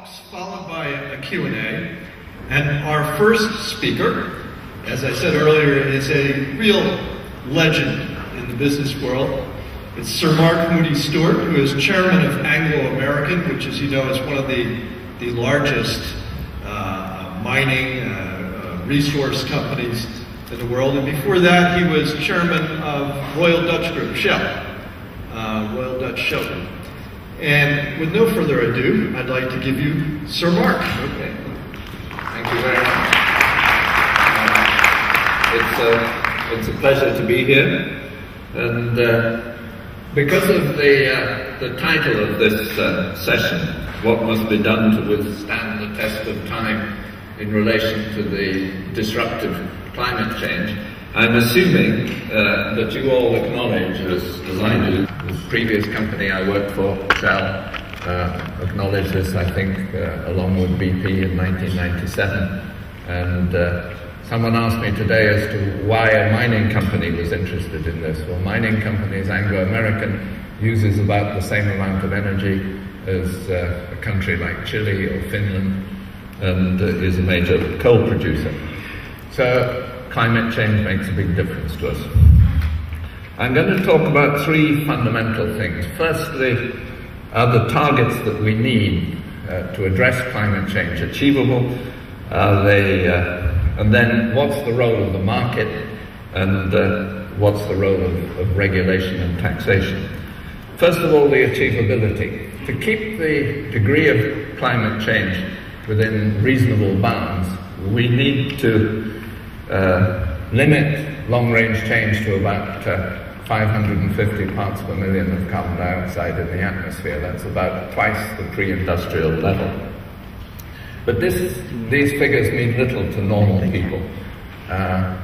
talks followed by a Q&A. And our first speaker, as I said earlier, is a real legend in the business world. It's Sir Mark Moody Stewart, who is chairman of Anglo-American, which, as you know, is one of the largest mining resource companies in the world. And before that, he was chairman of Royal Dutch Group, Shell, Royal Dutch Shell Group. And with no further ado, I'd like to give you Sir Mark. Okay. Thank you very much. It's a pleasure to be here. And because of the title of this session, What Must Be Done to Withstand the Test of Time in relation to the disruptive climate change, I'm assuming that you all acknowledge, as I do, the previous company I worked for, Shell, acknowledged this, I think, along with BP in 1997. And someone asked me today as to why a mining company was interested in this. Well, mining companies, Anglo-American, uses about the same amount of energy as a country like Chile or Finland, and is a major coal producer. So climate change makes a big difference to us. I'm going to talk about three fundamental things. Firstly, are the targets that we need to address climate change achievable? Are they, and then what's the role of the market, and what's the role of regulation and taxation? First of all, the achievability. To keep the degree of climate change within reasonable bounds, we need to limit long-range change to about 550 parts per million of carbon dioxide in the atmosphere. That's about twice the pre-industrial level. But these figures mean little to normal people.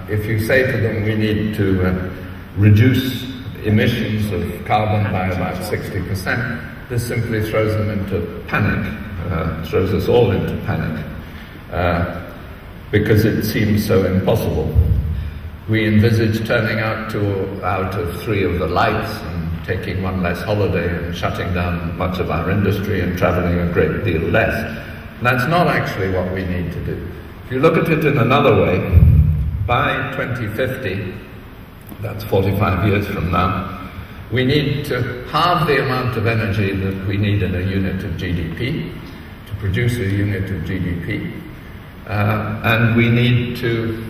If you say to them we need to reduce emissions of carbon by about 60%, this simply throws them into panic, throws us all into panic, because it seems so impossible. We envisage turning out of 3 of the lights and taking 1 less holiday and shutting down much of our industry and traveling a great deal less. And that's not actually what we need to do. If you look at it in another way, by 2050, that's 45 years from now, we need to halve the amount of energy that we need in a unit of GDP to produce a unit of GDP. And we need to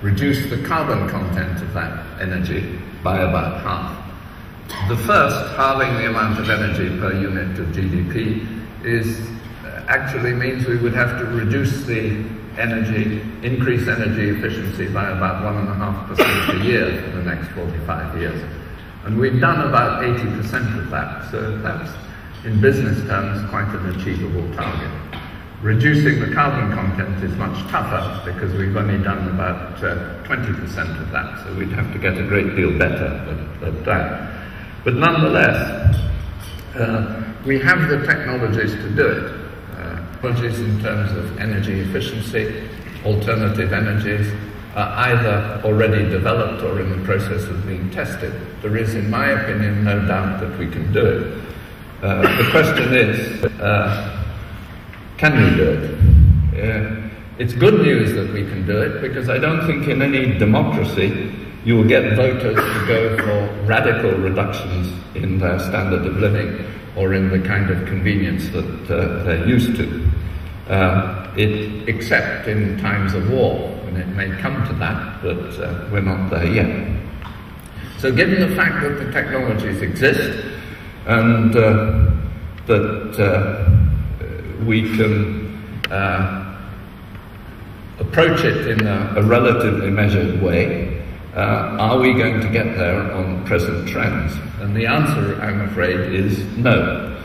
reduce the carbon content of that energy by about half. The first, halving the amount of energy per unit of GDP, actually means we would have to reduce the increase energy efficiency by about 1.5% a year for the next 45 years. And we've done about 80% of that, so that's, in business terms, quite an achievable target. Reducing the carbon content is much tougher because we've only done about 20% of that, so we'd have to get a great deal better at that. But nonetheless, we have the technologies to do it. Technologies in terms of energy efficiency, alternative energies, are either already developed or in the process of being tested. There is, in my opinion, no doubt that we can do it. The question is, can we do it? It's good news that we can do it, because I don't think in any democracy you will get voters to go for radical reductions in their standard of living or in the kind of convenience that they're used to, except in times of war, and it may come to that, but we're not there yet. So given the fact that the technologies exist and that we can approach it in a relatively measured way, are we going to get there on present trends? And the answer, I'm afraid, is no.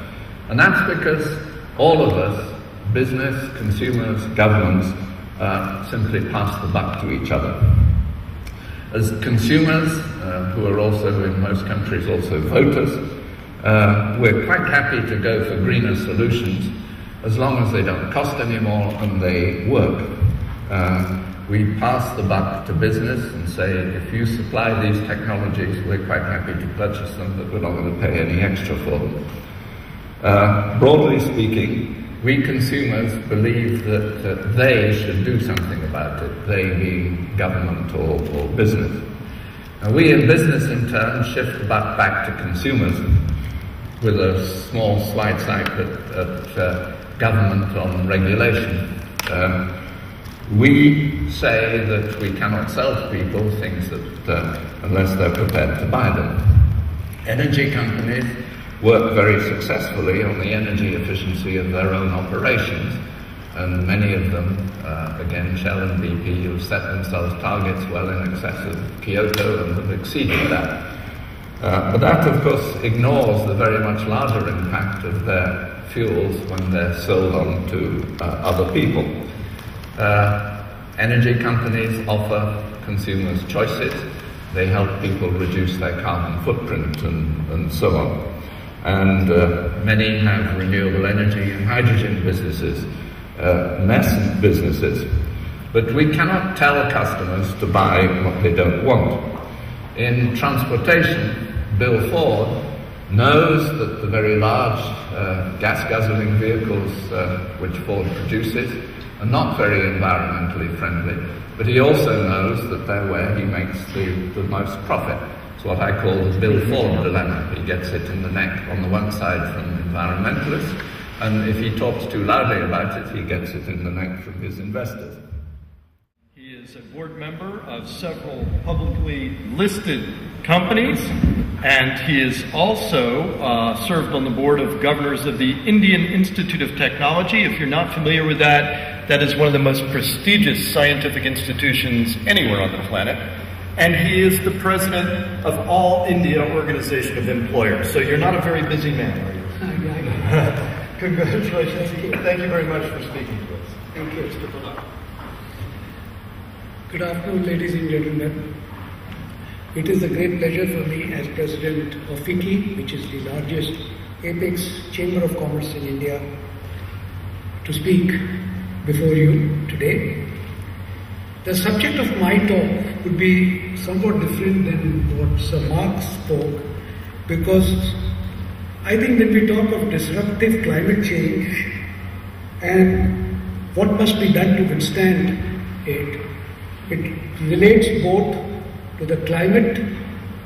And that's because all of us, business, consumers, governments, simply pass the buck to each other. As consumers, who are also in most countries also voters, we're quite happy to go for greener solutions as long as they don't cost any more and they work. We pass the buck to business and say, if you supply these technologies, we're quite happy to purchase them, but we're not going to pay any extra for them. Broadly speaking, we consumers believe that they should do something about it, they being government or business. And we in business, in turn, shift the buck back to consumers with a small slight sight at government on regulation. We say that we cannot sell to people things that unless they're prepared to buy them. Energy companies work very successfully on the energy efficiency of their own operations, and many of them, again Shell and BP, have set themselves targets well in excess of Kyoto and have exceeded that. But that, of course, ignores the very much larger impact of their fuels when they're sold on to other people. Energy companies offer consumers choices. They help people reduce their carbon footprint and so on. And many have renewable energy and hydrogen businesses, nascent businesses. But we cannot tell customers to buy what they don't want. In transportation, Bill Ford knows that the very large gas-guzzling vehicles which Ford produces are not very environmentally friendly, but he also knows that they're where he makes the most profit. It's what I call the Bill Ford dilemma. He gets it in the neck on the one side from environmentalists, and if he talks too loudly about it, he gets it in the neck from his investors. He is a board member of several publicly listed companies, and he is also served on the board of governors of the Indian Institute of Technology. If you're not familiar with that, that is one of the most prestigious scientific institutions anywhere on the planet. And he is the president of All India Organization of Employers. So you're not a very busy man, are you? Congratulations. Thank you very much for speaking to us. Thank you. Good afternoon, ladies and gentlemen. It is a great pleasure for me as president of FICCI, which is the largest apex chamber of commerce in India, to speak before you today. The subject of my talk would be somewhat different than what Sir Mark spoke, because I think when we talk of disruptive climate change and what must be done to withstand it, it relates both to the climate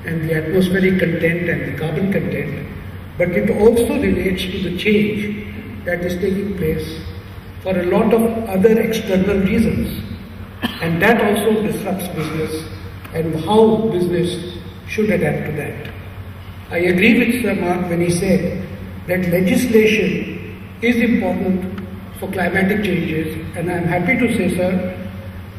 and the atmospheric content and the carbon content, but it also relates to the change that is taking place for a lot of other external reasons. And that also disrupts business and how business should adapt to that. I agree with Sir Mark when he said that legislation is important for climatic changes, and I am happy to say, sir,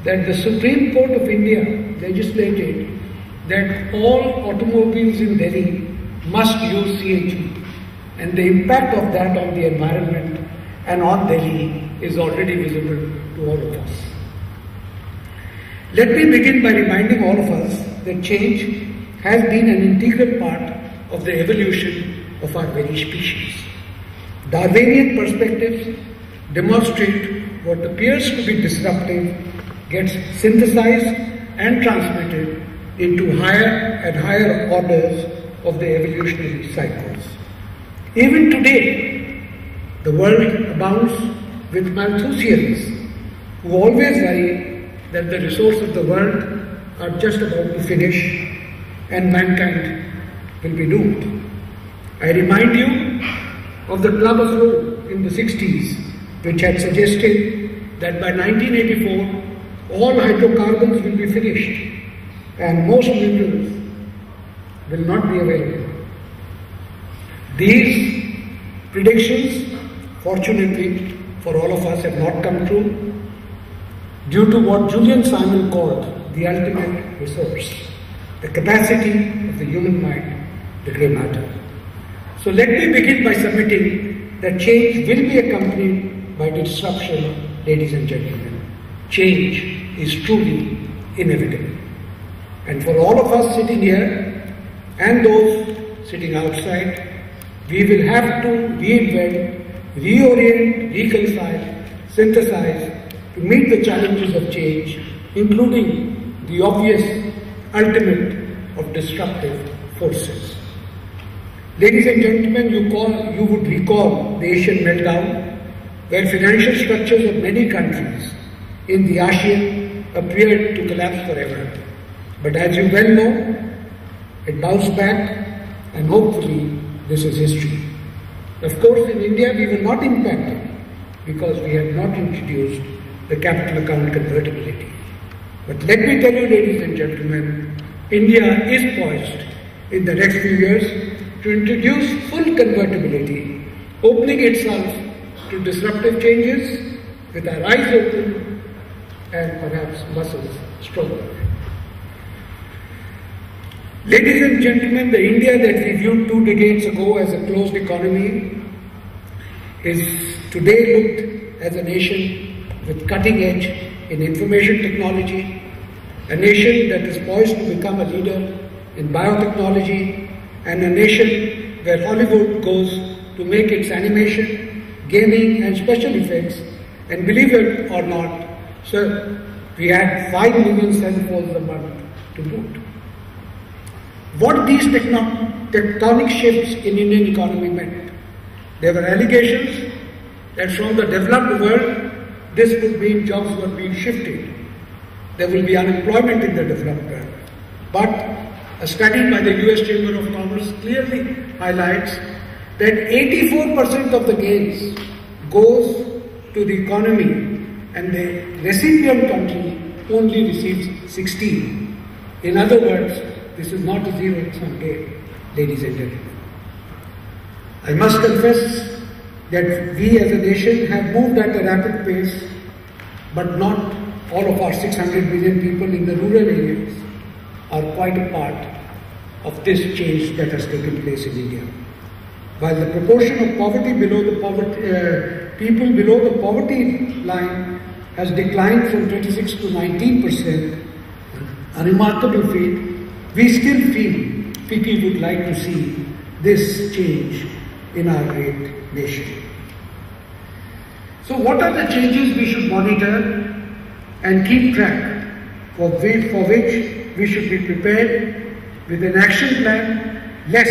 that the Supreme Court of India legislated that all automobiles in Delhi must use CNG, and the impact of that on the environment and on Delhi is already visible to all of us. Let me begin by reminding all of us that change has been an integral part of the evolution of our very species. Darwinian perspectives demonstrate what appears to be disruptive gets synthesized and transmitted into higher and higher orders of the evolutionary cycles. Even today, the world abounds with Malthusians who always worry that the resources of the world are just about to finish and mankind will be doomed. I remind you of the Club of Rome in the 60s, which had suggested that by 1984, all hydrocarbons will be finished and most minerals will not be available. These predictions, fortunately for all of us, have not come true due to what Julian Simon called the ultimate resource, the capacity of the human mind, the grey matter. So let me begin by submitting that change will be accompanied by disruption, ladies and gentlemen. Change is truly inevitable. And for all of us sitting here and those sitting outside, we will have to reinvent, reorient, reconcile, synthesize to meet the challenges of change, including the obvious ultimate of disruptive forces. Ladies and gentlemen, you would recall the Asian meltdown where financial structures of many countries in the ASEAN appeared to collapse forever. But as you well know, it bounced back, and hopefully this is history. Of course, in India we were not impacted because we had not introduced the capital account convertibility. But let me tell you, ladies and gentlemen, India is poised in the next few years to introduce full convertibility, opening itself to disruptive changes with our eyes open and perhaps muscles stronger. Ladies and gentlemen, the India that we viewed 2 decades ago as a closed economy is today looked as a nation with cutting edge in information technology, a nation that is poised to become a leader in biotechnology, and a nation where Hollywood goes to make its animation, gaming and special effects, and believe it or not, sir, we had 5 million cell phones a month to boot. What these tectonic shifts in Indian economy meant? There were allegations that from the developed world, this would mean jobs were being shifted. There will be unemployment in the developed world. But a study by the US Chamber of Commerce clearly highlights that 84% of the gains goes to the economy and the recipient country only receives 16. In other words, this is not a zero-sum game, ladies and gentlemen. I must confess that we as a nation have moved at a rapid pace, but not all of our 600 million people in the rural areas are quite a part of this change that has taken place in India. While the proportion of poverty below the people below the poverty line has declined from 26 to 19%, a remarkable feat, we still feel people would like to see this change in our great nation. So what are the changes we should monitor and keep track, for which we should be prepared with an action plan, lest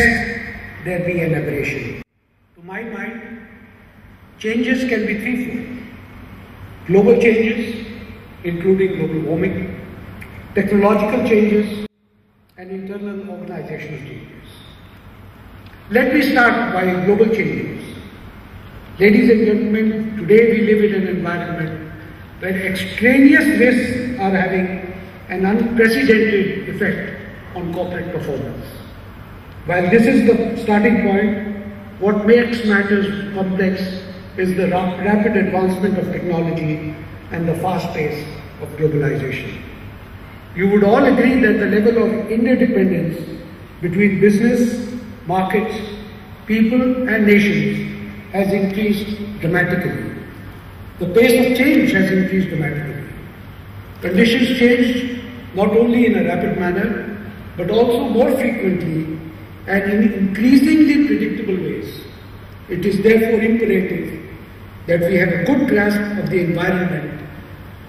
there be an aberration? To my mind, changes can be threefold. Global changes, including global warming, technological changes, and internal organizational changes. Let me start by global changes. Ladies and gentlemen, today we live in an environment where extraneous risks are having an unprecedented effect on corporate performance. While this is the starting point, what makes matters complex is the rapid advancement of technology and the fast pace of globalization. You would all agree that the level of interdependence between business, markets, people and nations has increased dramatically. The pace of change has increased dramatically. Conditions change not only in a rapid manner, but also more frequently and in increasingly predictable ways. It is therefore imperative that we have a good grasp of the environment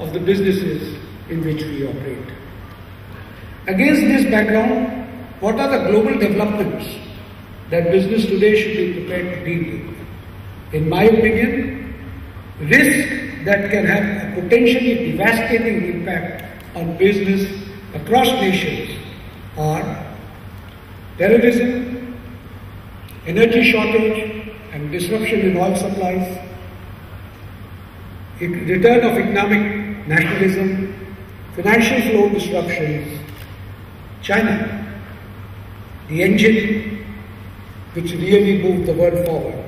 of the businesses in which we operate. Against this background, what are the global developments that business today should be prepared to deal with? In my opinion, risks that can have a potentially devastating impact on business across nations are terrorism, energy shortage and disruption in oil supplies, return of economic nationalism, financial flow disruptions, China, the engine which really moved the world forward.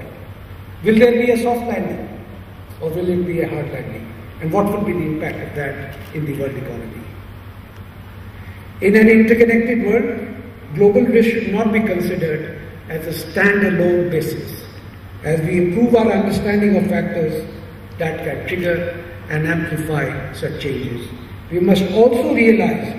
Will there be a soft landing or will it be a hard landing? And what will be the impact of that in the world economy? In an interconnected world, global risk should not be considered as a standalone basis. As we improve our understanding of factors that can trigger and amplify such changes, we must also realize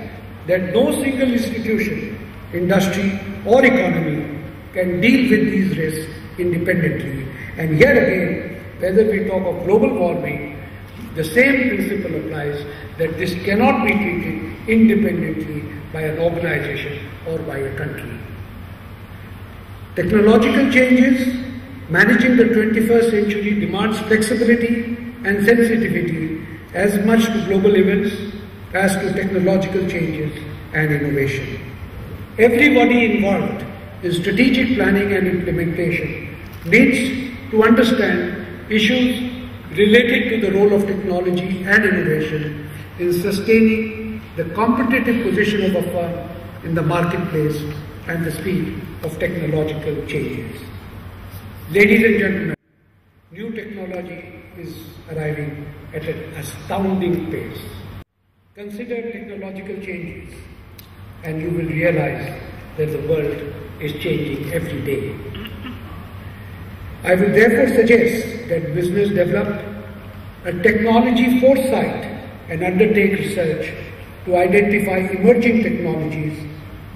that no single institution, industry or economy can deal with these risks independently. And here again, whether we talk of global warming, the same principle applies, that this cannot be treated independently by an organization or by a country. Technological changes Managing the 21st century demands flexibility and sensitivity as much to global events as to technological changes and innovation. Everybody involved in strategic planning and implementation needs to understand issues related to the role of technology and innovation in sustaining the competitive position of a firm in the marketplace and the speed of technological changes. Ladies and gentlemen, new technology is arriving at an astounding pace. Consider technological changes and you will realize that the world is changing every day. I will therefore suggest that business develop a technology foresight and undertake research to identify emerging technologies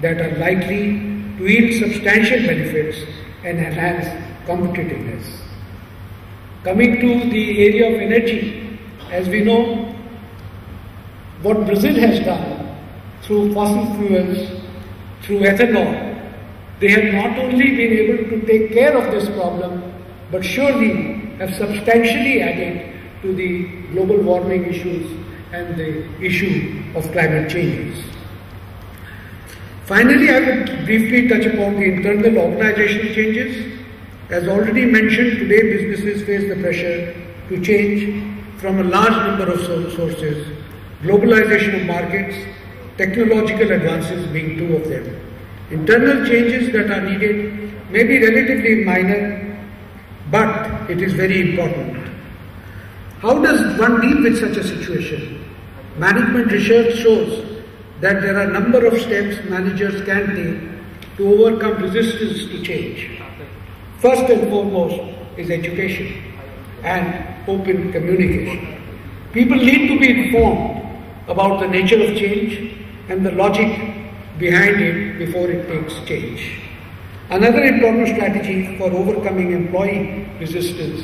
that are likely to yield substantial benefits and enhance competitiveness. Coming to the area of energy, as we know, what Brazil has done through fossil fuels, through ethanol, they have not only been able to take care of this problem, but surely have substantially added to the global warming issues and the issue of climate changes. Finally, I will briefly touch upon the internal organizational changes. As already mentioned, today businesses face the pressure to change from a large number of sources, globalization of markets, technological advances being two of them. Internal changes that are needed may be relatively minor, but it is very important. How does one deal with such a situation? Management research shows that there are a number of steps managers can take to overcome resistance to change. First and foremost is education and open communication. People need to be informed about the nature of change and the logic behind it before it takes change. Another important strategy for overcoming employee resistance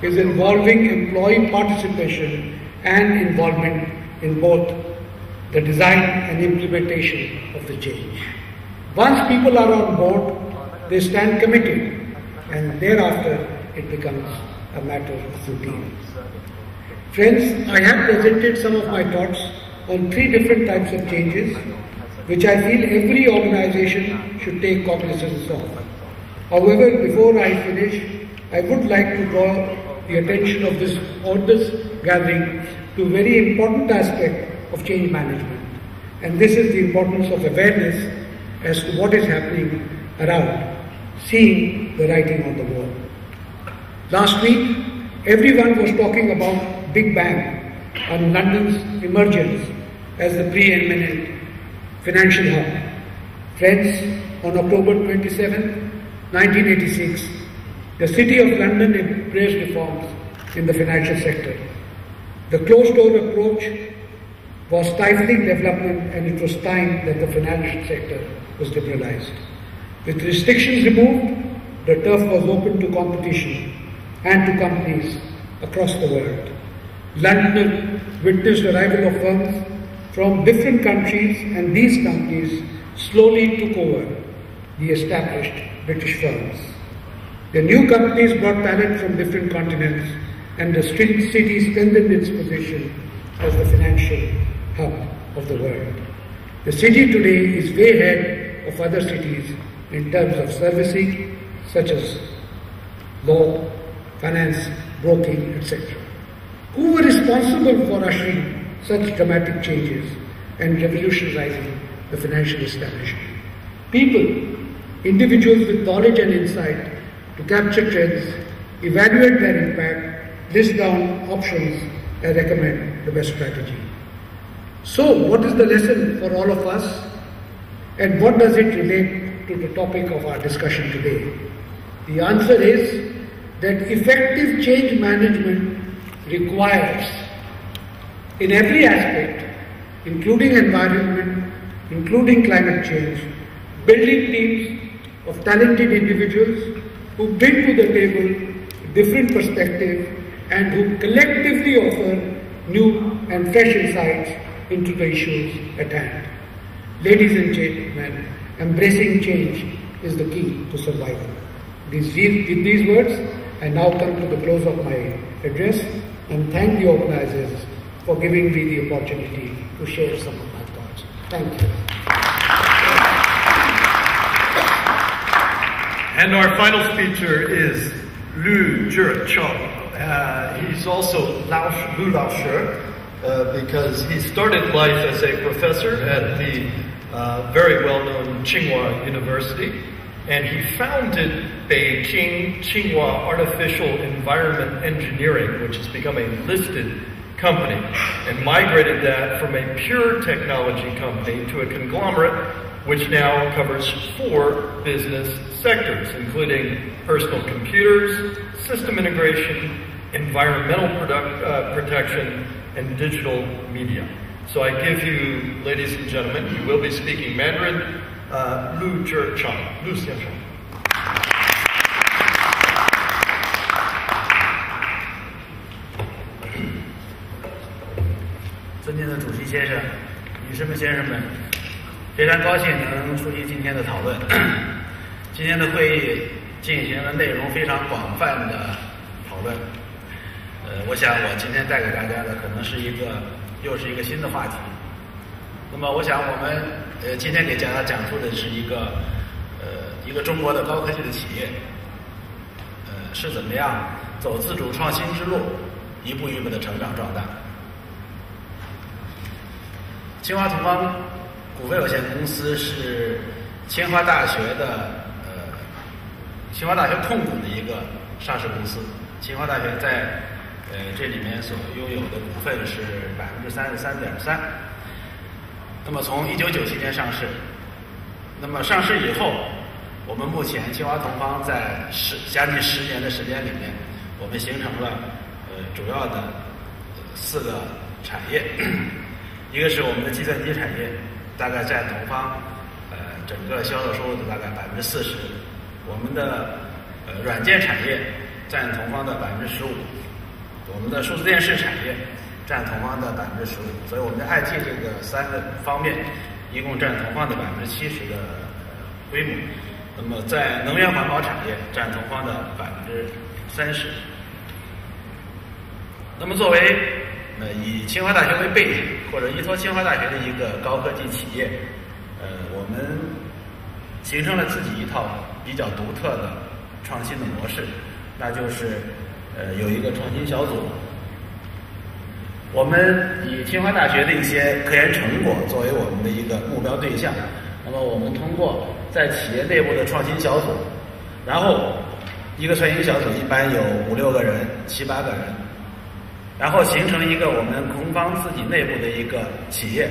is involving employee participation and involvement in both the design and implementation of the change. Once people are on board, they stand committed, and thereafter it becomes a matter of routine. Friends, I have presented some of my thoughts on 3 different types of changes which I feel every organization should take cognizance of. However, before I finish, I would like to draw the attention of this gathering to a very important aspect of change management, and this is the importance of awareness as to what is happening around, seeing the writing on the wall. Last week, everyone was talking about Big Bang and London's emergence as the preeminent financial hub. Friends, on October 27, 1986, the City of London embraced reforms in the financial sector. The closed-door approach was stifling development, and it was time that the financial sector was liberalized. With restrictions removed, the turf was open to competition and to companies across the world. London witnessed the arrival of firms from different countries, and these companies slowly took over the established British firms. The new companies brought talent from different continents, and the city strengthened its position as the financial hub of the world. The city today is way ahead of other cities in terms of servicing, such as law, finance, broking, etc. Who were responsible for ushering such dramatic changes and revolutionizing the financial establishment? People, individuals with knowledge and insight to capture trends, evaluate their impact, list down options, and recommend the best strategy. So, what is the lesson for all of us, and what does it relate to the topic of our discussion today? The answer is that effective change management requires, in every aspect, including environment, including climate change, building teams of talented individuals who bring to the table a different perspective and who collectively offer new and fresh insights into the issues at hand. Ladies and gentlemen, embracing change is the key to survival. With these words, I now come to the close of my address and thank the organizers for giving me the opportunity to share some of my thoughts. Thank you. And our final speaker is Lu Zhicheng. He's also Lu Laoshi, because he started life as a professor at the very well-known Tsinghua University, and he founded Beijing Tsinghua Artificial Environment Engineering, which has become a listed company, and migrated that from a pure technology company to a conglomerate which now covers 4 business sectors, including personal computers, system integration, environmental protection, and digital media. So I give you, ladies and gentlemen, you will be speaking Mandarin, Lu Zhicheng, Lu 先生。尊敬的主席先生、女士们、先生们，非常高兴能出席今天的讨论。今天的会议进行了内容非常广泛的讨论。我想我今天带给大家的可能是又是一个新的话题。那么我想我们今天给大家讲述的是一个中国的高科技的企业，是怎么样走自主创新之路，一步一步的成长壮大。清华同方股份有限公司是清华大学控股的一个上市公司。清华大学在这里面所拥有的股份是33.3%。那么从1997年上市，那么上市以后，我们目前清华同方在将近10年的时间里面，我们形成了主要的4个产业。一个是我们的计算机产业，大概占同方整个销售收入的大概40%。我们的软件产业占同方的15%，我们的数字电视产业占同方的15%，所以我们的 IT 这个3个方面一共占同方的70%的规模。那么在能源环保产业占同方的30%。那么作为以清华大学为背景，或者依托清华大学的一个高科技企业，我们形成了自己一套比较独特的创新的模式，那就是有一个创新小组。我们以清华大学的一些科研成果作为我们的一个目标对象，那么我们通过在企业内部的创新小组，然后一个创新小组一般有5、6个人、7、8个人，然后形成一个我们同方自己内部的一个企业，